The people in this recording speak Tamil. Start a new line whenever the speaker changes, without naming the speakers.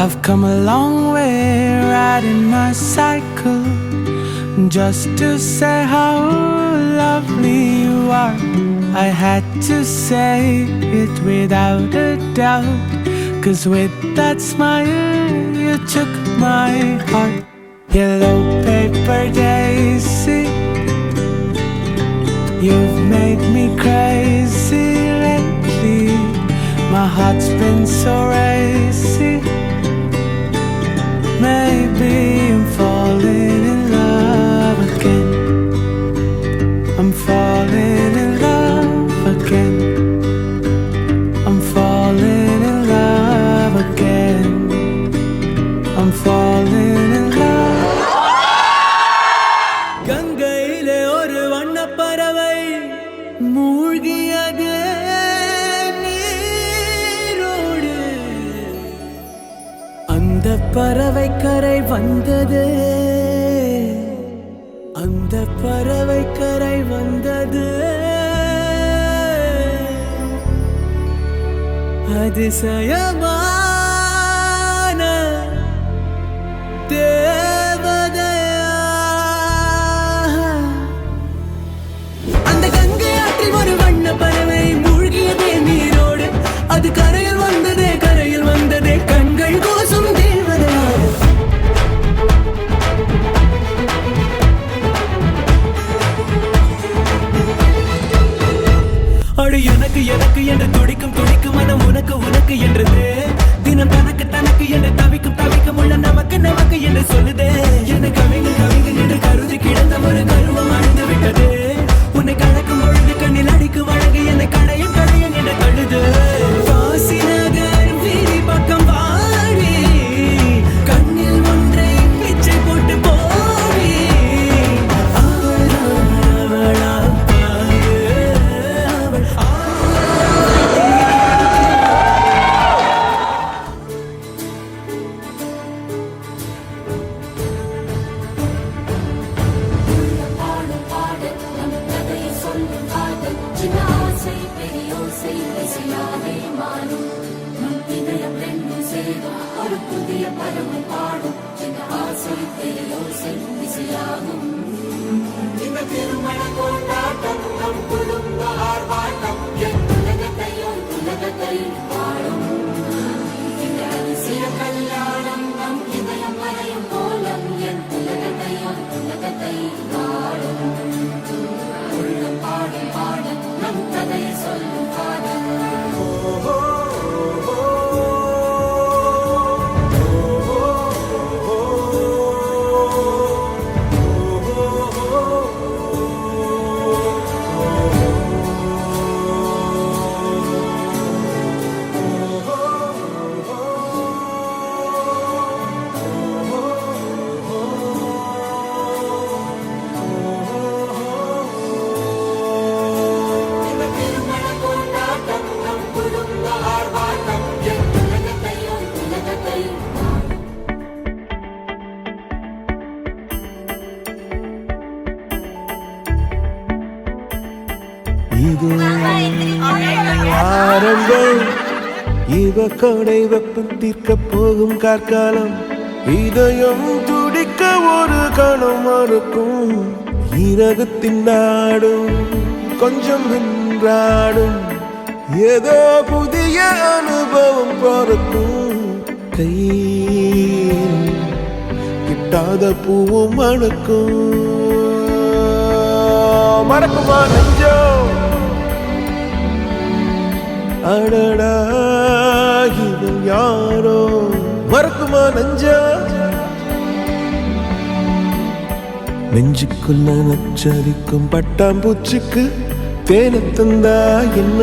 I've come a long way riding my cycle just to say how lovely you are. I had to say it without a doubt, 'cause with that smile you took my heart. Yellow paper daisy, you've made me crazy lately. My heart's been so racy. Maybe I'm falling in love again. I'm falling in love again. I'm falling in love again. I'm falling in love. கங்கையிலே ஒரு வண்ணப்பறவை மூழ்கியது நீரோடு. அந்த பறவை கரை வந்தது, அந்த பறவை கரை வந்தது. அதிசயமான தேவதையா. அந்த கங்கை ஆற்றில் ஒரு வண்ண பறவை மூழ்கியதே நீரோடு. அது கரையில் வந்ததே, கரையில் வந்ததே கண்கள் கோசும் தேவதையா. அடு எனக்கு எனக்கு என்று துடிக்கும் துடிக்கும் மனம் உனக்கு உனக்கு என்றது. தினம் தனக்கு தனக்கு என்று தவிக்கும் தவிக்கும் உள்ள நமக்கு நமக்கு என்று சொல்லுதே. என கவிகள் கவிகள் என்று கருதி கிடந்த ஒரு கருவம் அழிந்து விட்டது. உன்னை கலக்கும் பொழுது கண்ணில் அடிக்கும் அழகு என்னை கடையும் கடையும் என்று தழுது. வாசி நகர் வீதி பக்கம் வாடி, கண்ணில் ஒன்றை பிச்சை போட்டு போடி. அவளா
ஆரம்பம். இவ கொடை வெப்பம் தீர்க்க போகும் கார்காலம். இதயம் துடிக்க ஒரு கணம் மறுக்கும். இறகுத்தின் நாடும் கொஞ்சம் நின்றாடும். ஏதோ புதிய அனுபவம் பிறக்கும். கையில் கிட்டாத பூவும் மணக்கும். மறக்குமா நெஞ்சோ அடடா இவன் யாரோ. மறக்குமா நெஞ்சா நெஞ்சுக்குள்ள நச்சரிக்கும் பட்டாம்பூச்சிக்கு தேனை தந்தா என்ன